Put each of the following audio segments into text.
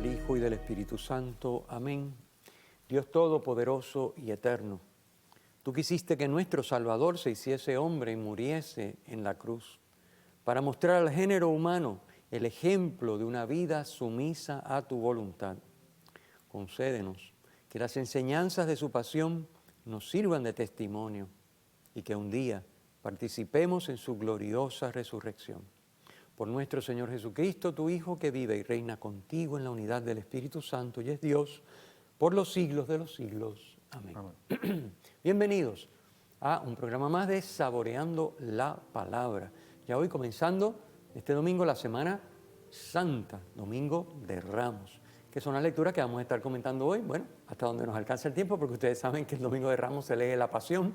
del Hijo y del Espíritu Santo. Amén. Dios Todopoderoso y Eterno, tú quisiste que nuestro Salvador se hiciese hombre y muriese en la cruz, para mostrar al género humano el ejemplo de una vida sumisa a tu voluntad. Concédenos que las enseñanzas de su pasión nos sirvan de testimonio y que un día participemos en su gloriosa resurrección. Por nuestro Señor Jesucristo, tu Hijo, que vive y reina contigo en la unidad del Espíritu Santo y es Dios por los siglos de los siglos. Amén. Amén. Bienvenidos a un programa más de Saboreando la Palabra. Ya hoy comenzando este domingo la Semana Santa, Domingo de Ramos, que son las lecturas que vamos a estar comentando hoy, bueno, hasta donde nos alcance el tiempo, porque ustedes saben que el Domingo de Ramos se lee la Pasión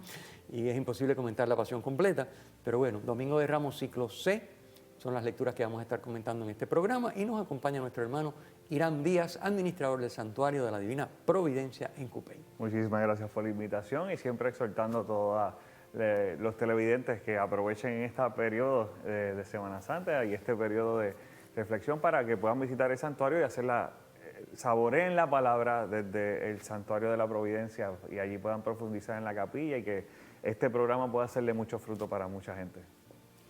y es imposible comentar la Pasión completa, pero bueno, Domingo de Ramos ciclo C, son las lecturas que vamos a estar comentando en este programa y nos acompaña nuestro hermano Irán Díaz, administrador del Santuario de la Divina Providencia en Cupey. Muchísimas gracias por la invitación y siempre exhortando a todos los televidentes que aprovechen este periodo de Semana Santa y este periodo de reflexión para que puedan visitar el santuario y hacerla, saboreen la palabra desde el Santuario de la Providencia y allí puedan profundizar en la capilla y que este programa pueda hacerle mucho fruto para mucha gente.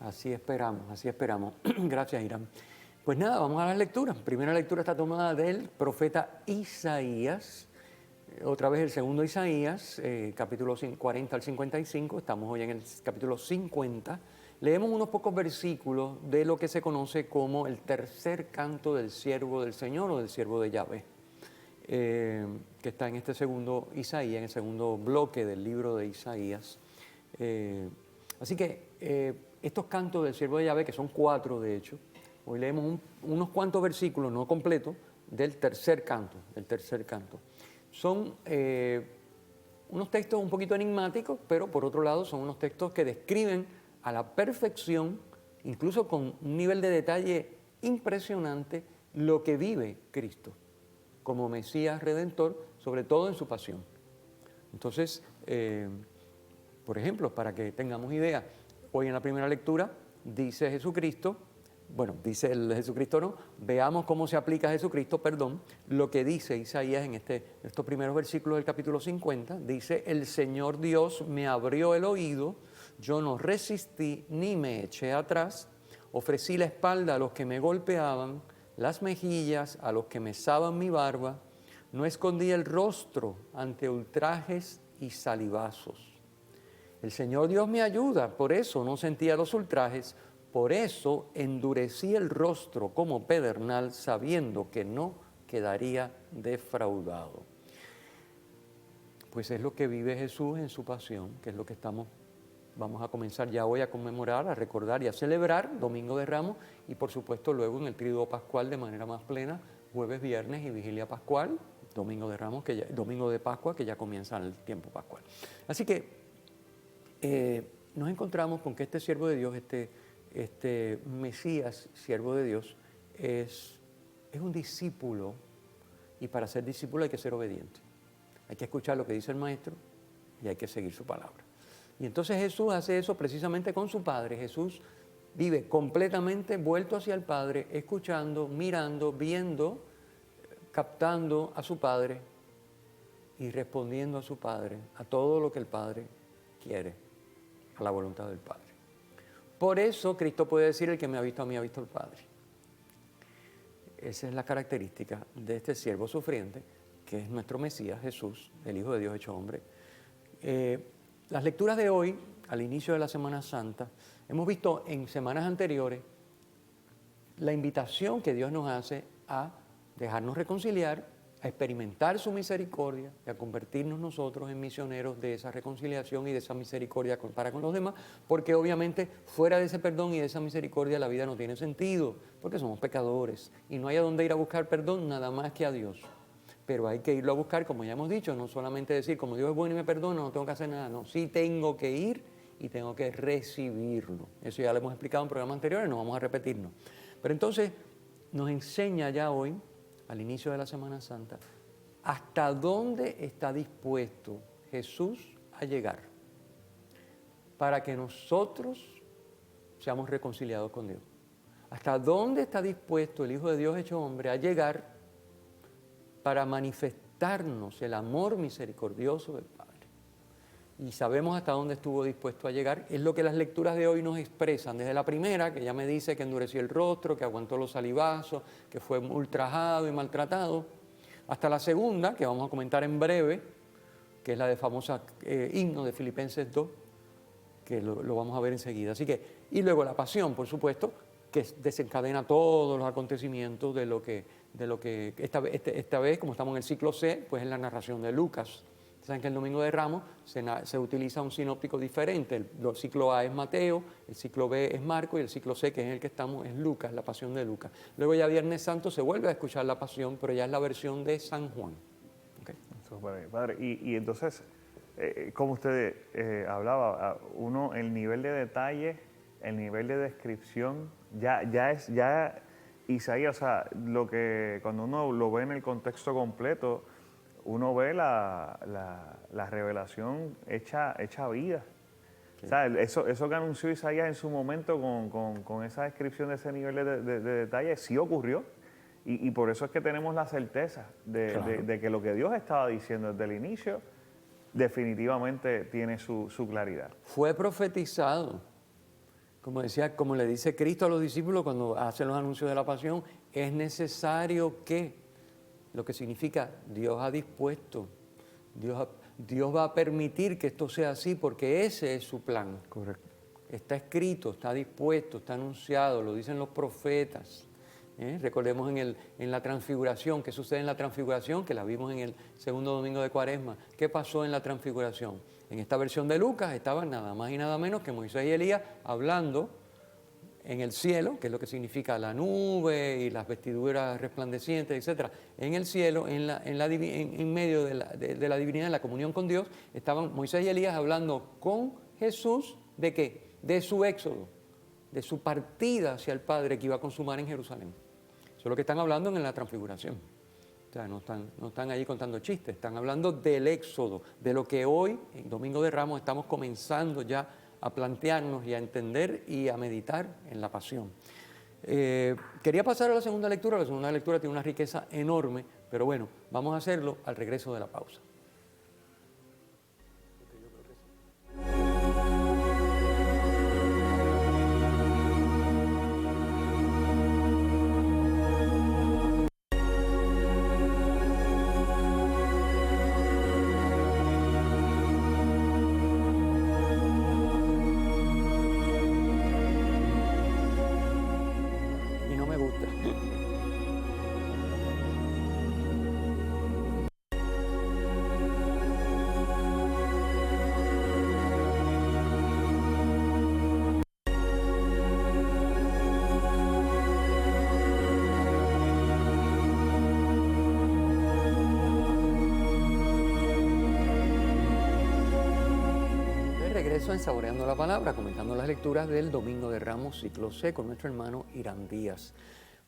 Así esperamos, así esperamos. Gracias, Irán. Pues nada, vamos a las lecturas. Primera lectura está tomada del profeta Isaías, otra vez el segundo Isaías, capítulo 40 al 55, estamos hoy en el capítulo 50. Leemos unos pocos versículos de lo que se conoce como el tercer canto del siervo del Señor o del siervo de Yahvé, que está en este segundo Isaías, en el segundo bloque del libro de Isaías. Así que estos cantos del siervo de Yahvé, que son 4 de hecho, hoy leemos unos cuantos versículos, no completos, del tercer canto, Son unos textos un poquito enigmáticos, pero por otro lado son unos textos que describen a la perfección, incluso con un nivel de detalle impresionante, lo que vive Cristo como Mesías Redentor, sobre todo en su pasión. Entonces, por ejemplo, para que tengamos idea, hoy en la primera lectura dice Jesucristo, dice el Jesucristo no, veamos cómo se aplica a Jesucristo, lo que dice Isaías en estos primeros versículos del capítulo 50, dice: el Señor Dios me abrió el oído, yo no resistí ni me eché atrás, ofrecí la espalda a los que me golpeaban, las mejillas a los que mesaban mi barba, no escondí el rostro ante ultrajes y salivazos. El Señor Dios me ayuda, por eso no sentía los ultrajes, por eso endurecí el rostro como pedernal, sabiendo que no quedaría defraudado. Pues es lo que vive Jesús en su pasión, que es lo que vamos a comenzar ya hoy a conmemorar, a recordar y a celebrar, Domingo de Ramos, y por supuesto luego en el tríodo pascual de manera más plena, jueves, viernes y vigilia pascual, Domingo de Ramos, Domingo de Pascua, que ya comienza el tiempo pascual. Así que nos encontramos con que este siervo de Dios, este Mesías, siervo de Dios, es un discípulo, y para ser discípulo hay que ser obediente. Hay que escuchar lo que dice el maestro y hay que seguir su palabra. Y entonces Jesús hace eso precisamente con su Padre. Jesús vive completamente vuelto hacia el Padre, escuchando, mirando, viendo, captando a su Padre y respondiendo a su Padre, a todo lo que el Padre quiere, a la voluntad del Padre. Por eso Cristo puede decir: el que me ha visto a mí ha visto al Padre. Esa es la característica de este siervo sufriente, que es nuestro Mesías, Jesús, el Hijo de Dios hecho hombre. Las lecturas de hoy, al inicio de la Semana Santa, hemos visto en semanas anteriores la invitación que Dios nos hace a dejarnos reconciliar, a experimentar su misericordia y a convertirnos nosotros en misioneros de esa reconciliación y de esa misericordia para con los demás, porque obviamente fuera de ese perdón y de esa misericordia la vida no tiene sentido, porque somos pecadores y no hay a dónde ir a buscar perdón nada más que a Dios. Pero hay que irlo a buscar, como ya hemos dicho, no solamente decir: como Dios es bueno y me perdona, no tengo que hacer nada. No, sí tengo que ir y tengo que recibirlo. Eso ya lo hemos explicado en programas anteriores, no vamos a repetirnos. Pero entonces nos enseña ya hoy, al inicio de la Semana Santa, hasta dónde está dispuesto Jesús a llegar para que nosotros seamos reconciliados con Dios. Hasta dónde está dispuesto el Hijo de Dios hecho hombre a llegar para manifestarnos el amor misericordioso del Padre. Y sabemos hasta dónde estuvo dispuesto a llegar. Es lo que las lecturas de hoy nos expresan. Desde la primera, que ya me dice que endureció el rostro, que aguantó los salivazos, que fue ultrajado y maltratado, hasta la segunda, que vamos a comentar en breve, que es la de famosa himno de Filipenses 2, que lo vamos a ver enseguida. Así que, y luego la pasión, por supuesto, que desencadena todos los acontecimientos de lo que esta vez, como estamos en el ciclo C, pues es la narración de Lucas. Saben que el Domingo de Ramos se utiliza un sinóptico diferente. El ciclo A es Mateo, el ciclo B es Marcos y el ciclo C, que es en el que estamos, es Lucas, la pasión de Lucas. Luego ya Viernes Santo se vuelve a escuchar la pasión, pero ya es la versión de San Juan. Okay. Súper, padre. Y entonces, como usted hablaba, el nivel de detalle, el nivel de descripción, ya Isaías, o sea, cuando uno lo ve en el contexto completo, uno ve la revelación hecha vida. Sí. O sea, eso que anunció Isaías en su momento con esa descripción de ese nivel de detalle, sí ocurrió. Y por eso es que tenemos la certeza de que lo que Dios estaba diciendo desde el inicio definitivamente tiene su claridad. Fue profetizado. Como le dice Cristo a los discípulos cuando hacen los anuncios de la pasión, es necesario que... Lo que significa, Dios ha dispuesto, Dios va a permitir que esto sea así porque ese es su plan. Correcto. Está escrito, está dispuesto, está anunciado, lo dicen los profetas. Recordemos en la transfiguración, ¿qué sucede en la transfiguración? Que la vimos en el segundo domingo de Cuaresma. ¿Qué pasó en la transfiguración? En esta versión de Lucas estaban nada más y nada menos que Moisés y Elías hablando en el cielo, que es lo que significa la nube y las vestiduras resplandecientes, etc. En el cielo, en medio de la divinidad, en la comunión con Dios, estaban Moisés y Elías hablando con Jesús, ¿de qué? De su éxodo, de su partida hacia el Padre que iba a consumar en Jerusalén. Eso es lo que están hablando en la transfiguración. O sea, no están allí contando chistes, están hablando del éxodo, de lo que hoy, en Domingo de Ramos, estamos comenzando ya a plantearnos y a entender y a meditar en la pasión. Quería pasar a la segunda lectura. La segunda lectura tiene una riqueza enorme, pero bueno, vamos a hacerlo al regreso de la pausa. En Saboreando la Palabra, comentando las lecturas del Domingo de Ramos, ciclo C, con nuestro hermano Irán Díaz.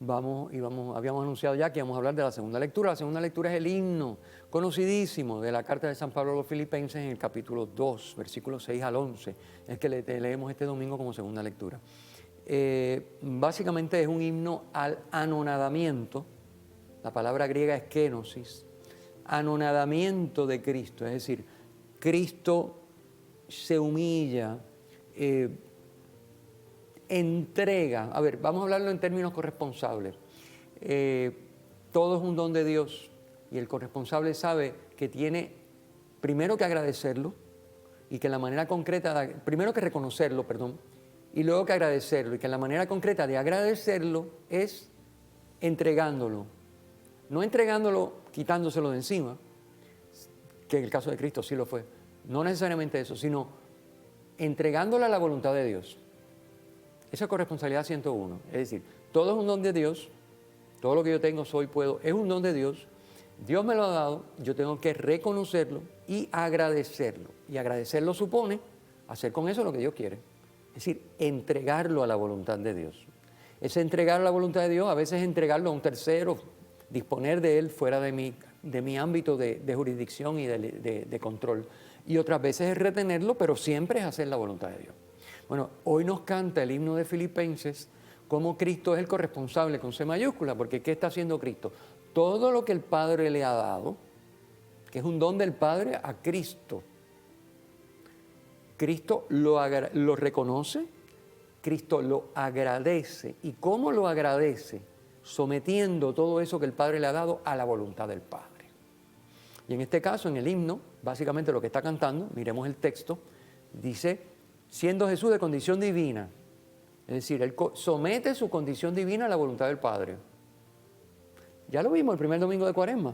Habíamos anunciado ya que íbamos a hablar de la segunda lectura. La segunda lectura es el himno conocidísimo de la carta de San Pablo a los Filipenses en el capítulo 2, versículos 6 al 11. Es que leemos este domingo como segunda lectura. Básicamente es un himno al anonadamiento. La palabra griega es kenosis. Anonadamiento de Cristo, es decir, Cristo se humilla, entrega. A ver, vamos a hablarlo en términos corresponsables. Todo es un don de Dios y el corresponsable sabe que tiene primero que agradecerlo y que la manera concreta, primero que reconocerlo, perdón, y luego que agradecerlo y que la manera concreta de agradecerlo es entregándolo. No entregándolo quitándoselo de encima, que en el caso de Cristo sí lo fue. No necesariamente eso, sino entregándole a la voluntad de Dios. Esa es corresponsabilidad 101. Es decir, todo es un don de Dios, todo lo que yo tengo, soy, puedo, es un don de Dios. Dios me lo ha dado, yo tengo que reconocerlo y agradecerlo. Y agradecerlo supone hacer con eso lo que Dios quiere. Es decir, entregarlo a la voluntad de Dios. Ese entregar a la voluntad de Dios, a veces entregarlo a un tercero, disponer de él fuera de mi ámbito de jurisdicción y de control. Y otras veces es retenerlo, pero siempre es hacer la voluntad de Dios. Bueno, hoy nos canta el himno de Filipenses cómo Cristo es el corresponsable con C mayúscula, porque ¿qué está haciendo Cristo? todo lo que el Padre le ha dado, que es un don del Padre a Cristo, Cristo lo reconoce, Cristo lo agradece. ¿Y cómo lo agradece? Sometiendo todo eso que el Padre le ha dado a la voluntad del Padre. Y en este caso, en el himno, básicamente lo que está cantando, miremos el texto, dice, siendo Jesús de condición divina, es decir, Él somete su condición divina a la voluntad del Padre. Ya lo vimos el primer domingo de Cuaresma.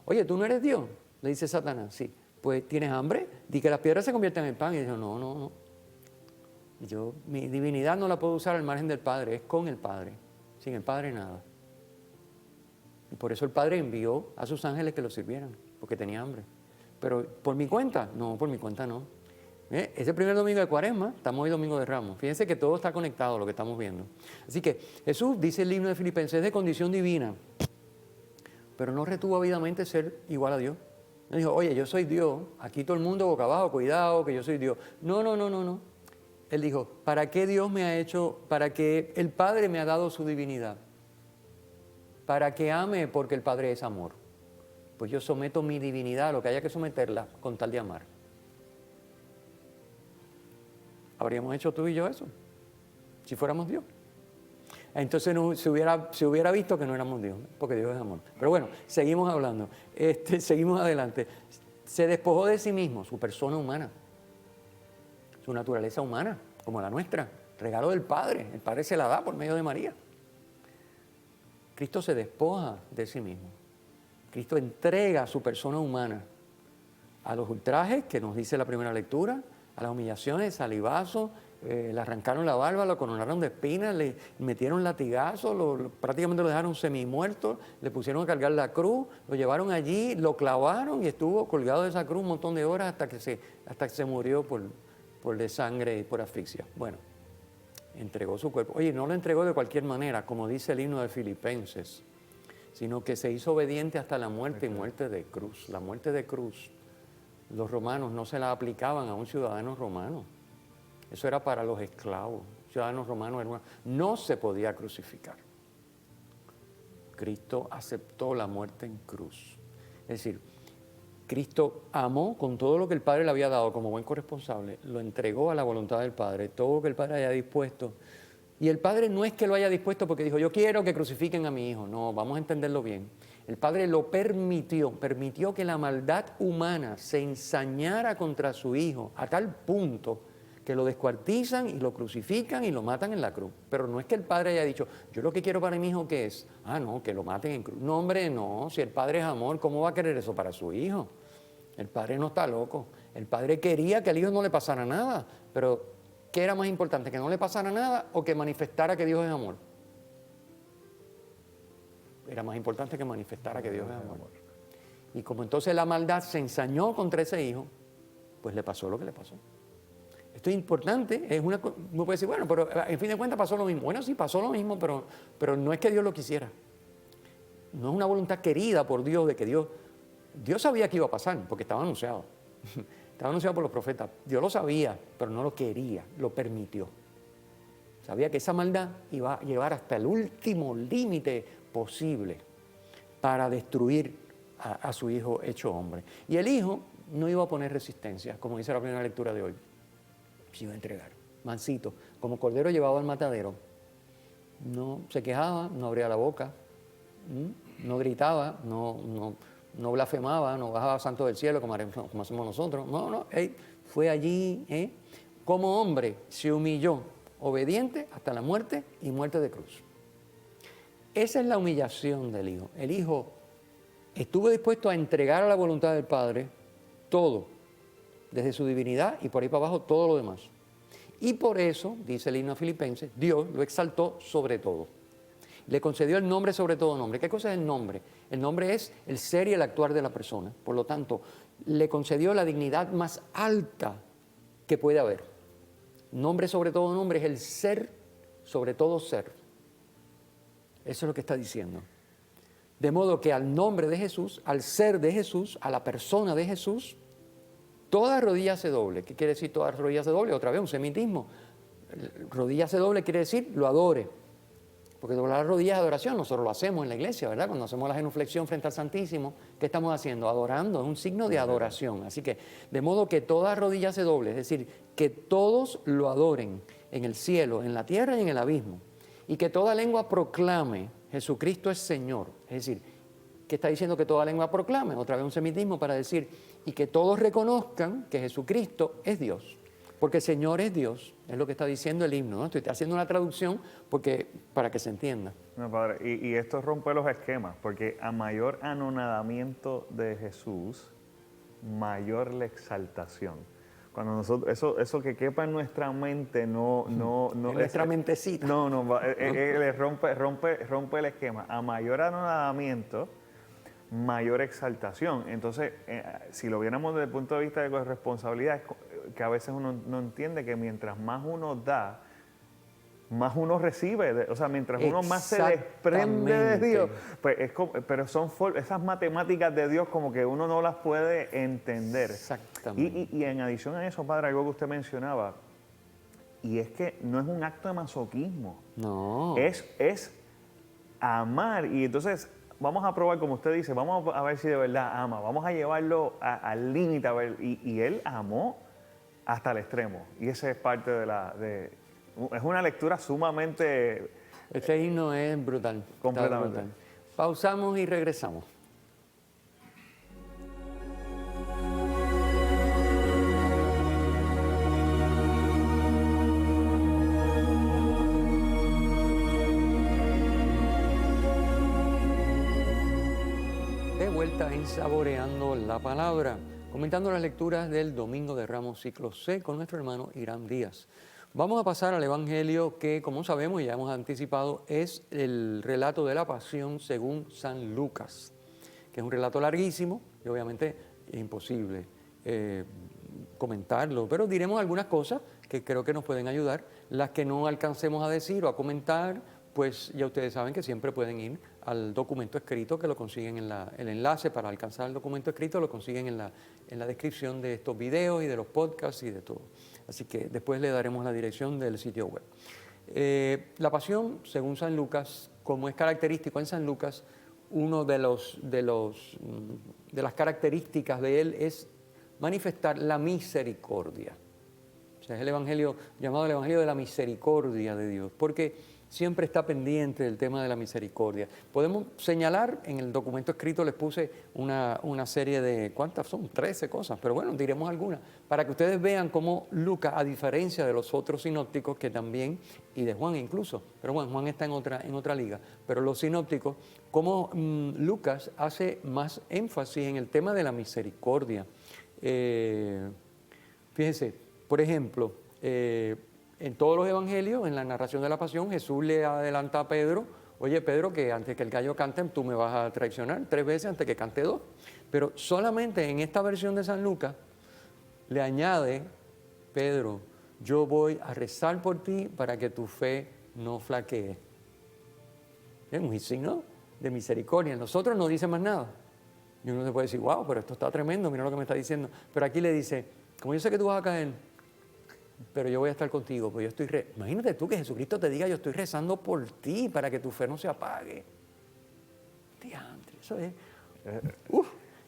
Oye, ¿tú no eres Dios? Le dice Satanás. Sí. Pues, ¿tienes hambre? Di que las piedras se conviertan en pan. Y dice, no. Mi divinidad no la puedo usar al margen del Padre, es con el Padre. Sin el Padre nada. Y por eso el Padre envió a sus ángeles que lo sirvieran, porque tenía hambre. Pero por mi cuenta, no, por mi cuenta no. Es el primer domingo de Cuaresma, estamos hoy domingo de Ramos. Fíjense que todo está conectado, lo que estamos viendo. Así que Jesús, dice el himno de Filipenses, es de condición divina, pero no retuvo ávidamente ser igual a Dios. No dijo, oye, yo soy Dios, aquí todo el mundo boca abajo, cuidado, que yo soy Dios. No. Él dijo, ¿para qué Dios me ha hecho, para que el Padre me ha dado su divinidad? Para que ame porque el Padre es amor. Pues yo someto mi divinidad a lo que haya que someterla con tal de amar. ¿Habríamos hecho tú y yo eso? Si fuéramos Dios. Entonces se hubiera visto que no éramos Dios, porque Dios es amor. Pero bueno, seguimos hablando. Seguimos adelante. Se despojó de sí mismo, su persona humana, su naturaleza humana, como la nuestra, regalo del Padre. El Padre se la da por medio de María. Cristo se despoja de sí mismo. Cristo entrega su persona humana a los ultrajes que nos dice la primera lectura, a las humillaciones, salivazos, le arrancaron la barba, lo coronaron de espinas, le metieron latigazos, prácticamente lo dejaron semimuerto, le pusieron a cargar la cruz, lo llevaron allí, lo clavaron y estuvo colgado de esa cruz un montón de horas hasta que se murió por de sangre y por asfixia. Bueno, entregó su cuerpo. Oye, no lo entregó de cualquier manera, como dice el himno de Filipenses, sino que se hizo obediente hasta la muerte y muerte de cruz. La muerte de cruz, los romanos no se la aplicaban a un ciudadano romano. Eso era para los esclavos. Ciudadanos romanos no se podía crucificar. Cristo aceptó la muerte en cruz. Es decir, Cristo amó con todo lo que el Padre le había dado como buen corresponsable, lo entregó a la voluntad del Padre, todo lo que el Padre haya dispuesto. Y el Padre no es que lo haya dispuesto porque dijo, yo quiero que crucifiquen a mi hijo. No, vamos a entenderlo bien. El Padre lo permitió que la maldad humana se ensañara contra su hijo a tal punto que lo descuartizan y lo crucifican y lo matan en la cruz. Pero no es que el Padre haya dicho, yo lo que quiero para mi hijo, ¿qué es? No, que lo maten en cruz. No, hombre, no. Si el Padre es amor, ¿cómo va a querer eso para su hijo? El Padre no está loco. El Padre quería que al hijo no le pasara nada. Pero, ¿qué era más importante? ¿Que no le pasara nada o que manifestara que Dios es amor? Era más importante que manifestara que Dios es amor. Y como entonces la maldad se ensañó contra ese hijo, pues le pasó lo que le pasó. Esto es importante, uno puede decir, bueno, pero en fin de cuentas pasó lo mismo. Bueno, sí, pasó lo mismo, pero no es que Dios lo quisiera. No es una voluntad querida por Dios de que Dios sabía que iba a pasar, porque estaba anunciado. Estaba anunciado por los profetas. Dios lo sabía, pero no lo quería, lo permitió. Sabía que esa maldad iba a llevar hasta el último límite posible para destruir a su hijo hecho hombre. Y el hijo no iba a poner resistencia, como dice la primera lectura de hoy. Se iba a entregar, mansito, como cordero llevado al matadero. No se quejaba, no abría la boca, no gritaba, no blasfemaba, no bajaba santo del cielo como hacemos nosotros. No, él fue allí, como hombre, se humilló, obediente hasta la muerte y muerte de cruz. Esa es la humillación del Hijo. El Hijo estuvo dispuesto a entregar a la voluntad del Padre todo, desde su divinidad y por ahí para abajo todo lo demás. Y por eso, dice el himno a Filipenses, Dios lo exaltó sobre todo. Le concedió el nombre sobre todo nombre. ¿Qué cosa es el nombre? El nombre es el ser y el actuar de la persona. Por lo tanto, le concedió la dignidad más alta que puede haber. Nombre sobre todo nombre es el ser sobre todo ser. Eso es lo que está diciendo. De modo que al nombre de Jesús, al ser de Jesús, a la persona de Jesús, toda rodilla se doble. ¿Qué quiere decir toda rodilla se doble? Otra vez un semitismo. Rodilla se doble quiere decir lo adore. Porque doblar las rodillas es adoración, nosotros lo hacemos en la iglesia, ¿verdad? Cuando hacemos la genuflexión frente al Santísimo, ¿qué estamos haciendo? Adorando, es un signo de adoración. Así que, de modo que toda rodilla se doble, es decir, que todos lo adoren en el cielo, en la tierra y en el abismo. Y que toda lengua proclame, Jesucristo es Señor. Es decir, que está diciendo que toda lengua proclame, otra vez un semitismo para decir, y que todos reconozcan que Jesucristo es Dios. Porque Señor es Dios, es lo que está diciendo el himno, ¿no? Estoy haciendo una traducción para que se entienda. No, padre, y esto rompe los esquemas, porque a mayor anonadamiento de Jesús, mayor la exaltación. Cuando nosotros, eso que quepa en nuestra mente en nuestra mentecita. Le rompe el esquema. A mayor anonadamiento, mayor exaltación. Entonces, si lo viéramos desde el punto de vista de corresponsabilidad, que a veces uno no entiende que mientras más uno da, más uno recibe, o sea, mientras uno más se desprende de Dios, pues pero son esas matemáticas de Dios como que uno no las puede entender. Exactamente. Y en adición a eso, padre, algo que usted mencionaba, y es que no es un acto de masoquismo. No. Es amar, y entonces vamos a probar, como usted dice, vamos a ver si de verdad ama, vamos a llevarlo al límite, a ver, y él amó hasta el extremo, y esa es parte es una lectura sumamente... Este himno es brutal. Completamente. Brutal. Pausamos y regresamos. De vuelta en Saboreando la Palabra, comentando las lecturas del Domingo de Ramos Ciclo C con nuestro hermano Hiram Díaz. Vamos a pasar al Evangelio que, como sabemos y ya hemos anticipado, es el relato de la Pasión según San Lucas, que es un relato larguísimo y obviamente es imposible comentarlo, pero diremos algunas cosas que creo que nos pueden ayudar. Las que no alcancemos a decir o a comentar, pues ya ustedes saben que siempre pueden ir al documento escrito, que lo consiguen el enlace para alcanzar el documento escrito, lo consiguen en la descripción de estos videos y de los podcasts y de todo. Así que después le daremos la dirección del sitio web. La Pasión, según San Lucas, como es característico en San Lucas, uno de las características de él es manifestar la misericordia. O sea, es el Evangelio llamado el Evangelio de la misericordia de Dios, porque siempre está pendiente del tema de la misericordia. Podemos señalar, en el documento escrito les puse una serie de, ¿cuántas son? 13 cosas, pero bueno, diremos algunas, para que ustedes vean cómo Lucas, a diferencia de los otros sinópticos que también, y de Juan incluso, pero bueno, Juan está en otra liga, pero los sinópticos, cómo Lucas hace más énfasis en el tema de la misericordia. Fíjense, por ejemplo, en todos los evangelios, en la narración de la Pasión, Jesús le adelanta a Pedro, oye Pedro, que antes que el gallo cante, tú me vas a traicionar 3 veces antes que cante 2. Pero solamente en esta versión de San Lucas le añade, Pedro, yo voy a rezar por ti para que tu fe no flaquee. Es un signo de misericordia. En nosotros no dice más nada. Y uno se puede decir, wow, pero esto está tremendo, mira lo que me está diciendo. Pero aquí le dice, como yo sé que tú vas a caer, pero yo voy a estar contigo, pues yo estoy imagínate tú que Jesucristo te diga, yo estoy rezando por ti para que tu fe no se apague. Diantre, eso es...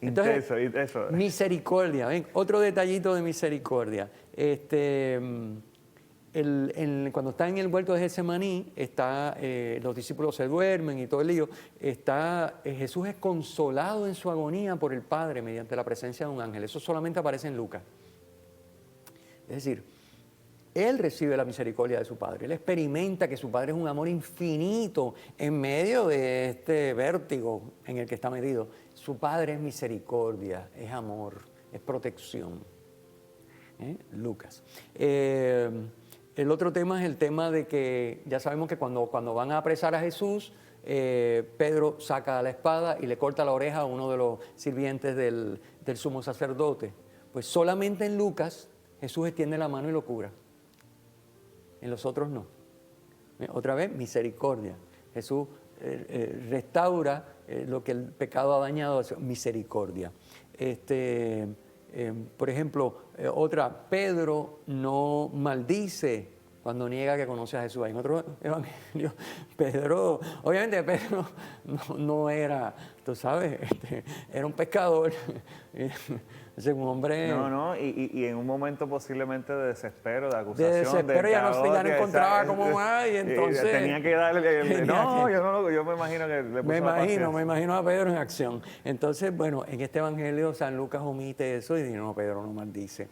Entonces, intenso. Misericordia, ¿ven? Otro detallito de misericordia. Cuando está en el huerto de Getsemaní, los discípulos se duermen y todo el lío, Jesús es consolado en su agonía por el Padre mediante la presencia de un ángel. Eso solamente aparece en Lucas. Es decir, él recibe la misericordia de su Padre, él experimenta que su Padre es un amor infinito en medio de este vértigo en el que está metido. Su Padre es misericordia, es amor, es protección. Lucas. El otro tema es el tema de que ya sabemos que cuando van a apresar a Jesús, Pedro saca la espada y le corta la oreja a uno de los sirvientes del sumo sacerdote. Pues solamente en Lucas Jesús extiende la mano y lo cura. En los otros no. Otra vez, misericordia. Jesús restaura lo que el pecado ha dañado, misericordia. Por ejemplo, Pedro no maldice cuando niega que conoce a Jesús. En otro evangelio, Pedro, obviamente Pedro no era, tú sabes, era un pescador, es un hombre... Y en un momento posiblemente de desespero, de acusación, de desespero, ya no encontraba cómo más, y entonces... tenía que darle... yo me imagino que le puso me imagino a Pedro en acción. Entonces, bueno, en este evangelio San Lucas omite eso y dice, no, Pedro no maldice.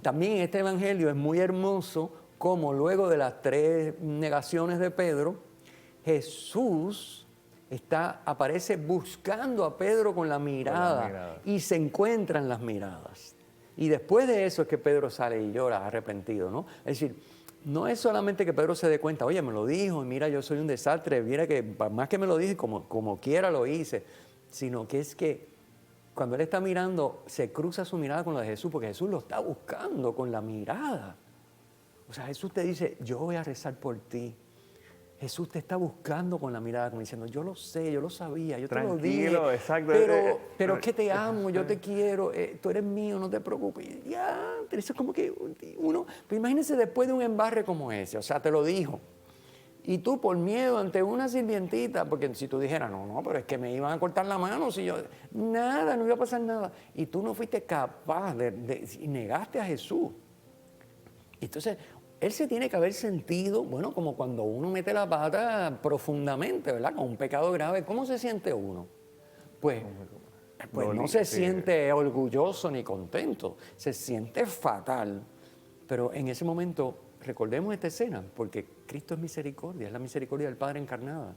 También este evangelio es muy hermoso, como luego de las 3 negaciones de Pedro, Jesús aparece buscando a Pedro con la mirada y se encuentran las miradas. Y después de eso es que Pedro sale y llora arrepentido, ¿no? Es decir, no es solamente que Pedro se dé cuenta, oye, me lo dijo, y mira, yo soy un desastre, mira que más que me lo dije, como quiera lo hice, sino que es que cuando él está mirando, se cruza su mirada con la de Jesús, porque Jesús lo está buscando con la mirada. O sea, Jesús te dice, yo voy a rezar por ti. Jesús te está buscando con la mirada, como diciendo, yo lo sé, yo lo sabía, yo te lo dije. Tranquilo, exacto. Pero es que te amo, yo te quiero, tú eres mío, no te preocupes. Ya, eso es como que uno, pues imagínense después de un embarre como ese, o sea, te lo dijo. Y tú por miedo ante una sirvientita, porque si tú dijeras, no, pero es que me iban a cortar la mano, nada, no iba a pasar nada. Y tú no fuiste capaz y negaste a Jesús. Entonces, él se tiene que haber sentido, bueno, como cuando uno mete la pata profundamente, ¿verdad? Con un pecado grave, ¿cómo se siente uno? Pues no se siente orgulloso ni contento, se siente fatal. Pero en ese momento, recordemos esta escena, porque Cristo es misericordia, es la misericordia del Padre encarnada.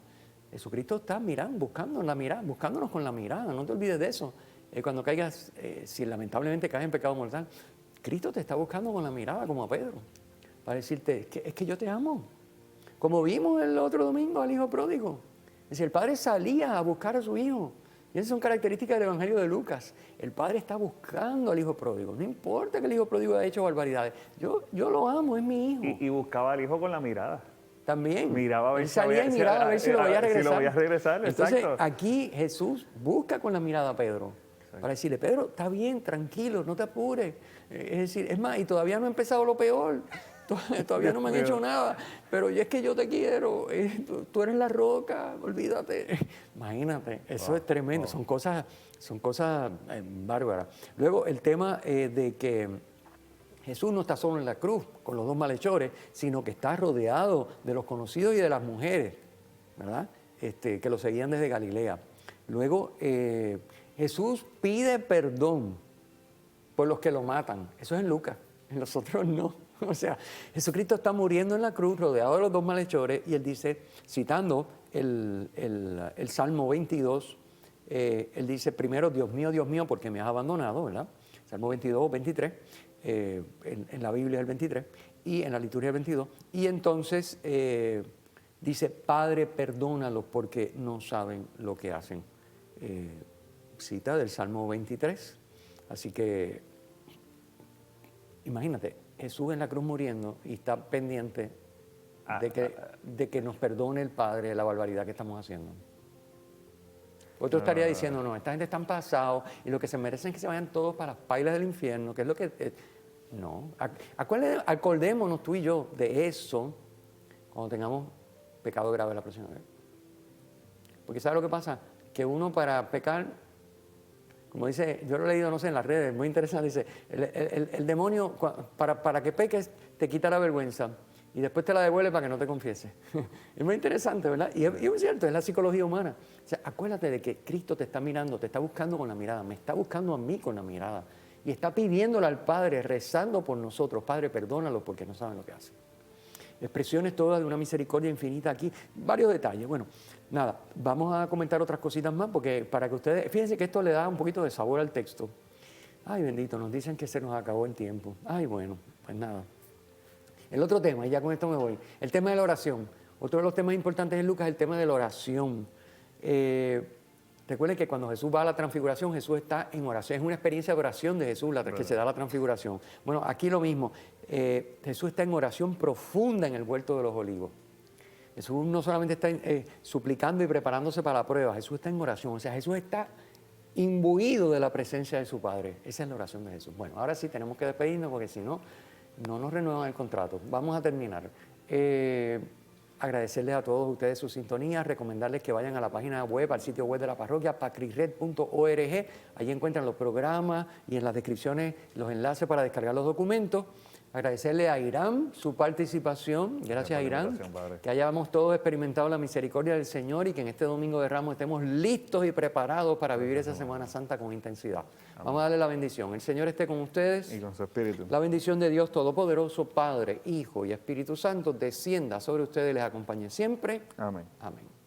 Jesucristo está buscándonos con la mirada, no te olvides de eso. Cuando caigas, si lamentablemente caes en pecado mortal, Cristo te está buscando con la mirada, como a Pedro, para decirte, es que yo te amo. Como vimos el otro domingo al hijo pródigo. Es decir, el padre salía a buscar a su hijo. Y esas son características del Evangelio de Lucas. El padre está buscando al hijo pródigo. No importa que el hijo pródigo haya hecho barbaridades. Yo lo amo, es mi hijo. Y buscaba al hijo con la mirada. También. Miraba a ver él salía y miraba a ver si lo veía regresar. Si lo veía regresar, entonces, exacto. aquí Jesús busca con la mirada a Pedro. Exacto. Para decirle, Pedro, está bien, tranquilo, no te apures. Es decir, es más, y todavía no ha empezado lo peor. Todavía no me han hecho nada, pero es que yo te quiero, tú eres la roca, olvídate. Imagínate, eso es tremendo, son cosas bárbaras. Luego el tema de que Jesús no está solo en la cruz con los 2 malhechores, sino que está rodeado de los conocidos y de las mujeres, ¿verdad? Que lo seguían desde Galilea. Luego Jesús pide perdón por los que lo matan, eso es en Lucas, en los otros no. O sea, Jesucristo está muriendo en la cruz, rodeado de los 2 malhechores, y él dice, citando el Salmo 22, él dice, primero, Dios mío, ¿por qué me has abandonado?, ¿verdad? Salmo 22, 23, en la Biblia el 23, y en la liturgia el 22. Y entonces dice, Padre, perdónalos porque no saben lo que hacen. Cita del Salmo 23. Así que, imagínate, Jesús en la cruz muriendo y está pendiente de que nos perdone el Padre la barbaridad que estamos haciendo. Otro estaría diciendo, no, esta gente está pasado y lo que se merecen es que se vayan todos para las pailas del infierno, que es lo que... no, acordémonos tú y yo de eso cuando tengamos pecado grave la próxima vez. Porque ¿sabes lo que pasa? Que uno para pecar, como dice, yo lo he leído, no sé, en las redes, muy interesante, dice, el demonio, para que peques, te quita la vergüenza y después te la devuelve para que no te confieses. Es muy interesante, ¿verdad? Y es cierto, es la psicología humana. O sea, acuérdate de que Cristo te está mirando, te está buscando con la mirada, me está buscando a mí con la mirada y está pidiéndole al Padre, rezando por nosotros, Padre, perdónalos porque no saben lo que hacen. Expresiones todas de una misericordia infinita aquí, varios detalles. Bueno, nada, vamos a comentar otras cositas más porque para que ustedes, fíjense que esto le da un poquito de sabor al texto. Ay, bendito, nos dicen que se nos acabó el tiempo. Ay, bueno, pues nada. El otro tema, y ya con esto me voy, el tema de la oración. Otro de los temas importantes en Lucas es el tema de la oración. Recuerden que cuando Jesús va a la transfiguración, Jesús está en oración. Es una experiencia de oración de Jesús la que se da la transfiguración. Bueno, aquí lo mismo. Jesús está en oración profunda en el huerto de los olivos. Jesús no solamente está suplicando y preparándose para la prueba, Jesús está en oración. O sea, Jesús está imbuido de la presencia de su Padre. Esa es la oración de Jesús. Bueno, ahora sí tenemos que despedirnos porque si no, no nos renuevan el contrato. Vamos a terminar. Agradecerles a todos ustedes su sintonía, recomendarles que vayan a la página web, al sitio web de la parroquia, pacrisred.org. Allí encuentran los programas y en las descripciones los enlaces para descargar los documentos. Agradecerle a Irán su participación. Gracias a Irán. Que hayamos todos experimentado la misericordia del Señor y que en este Domingo de Ramos estemos listos y preparados para vivir esa Semana Santa con intensidad. Amén. Vamos a darle la bendición. El Señor esté con ustedes. Y con su espíritu. La bendición de Dios Todopoderoso, Padre, Hijo y Espíritu Santo, descienda sobre ustedes y les acompañe siempre. Amén. Amén.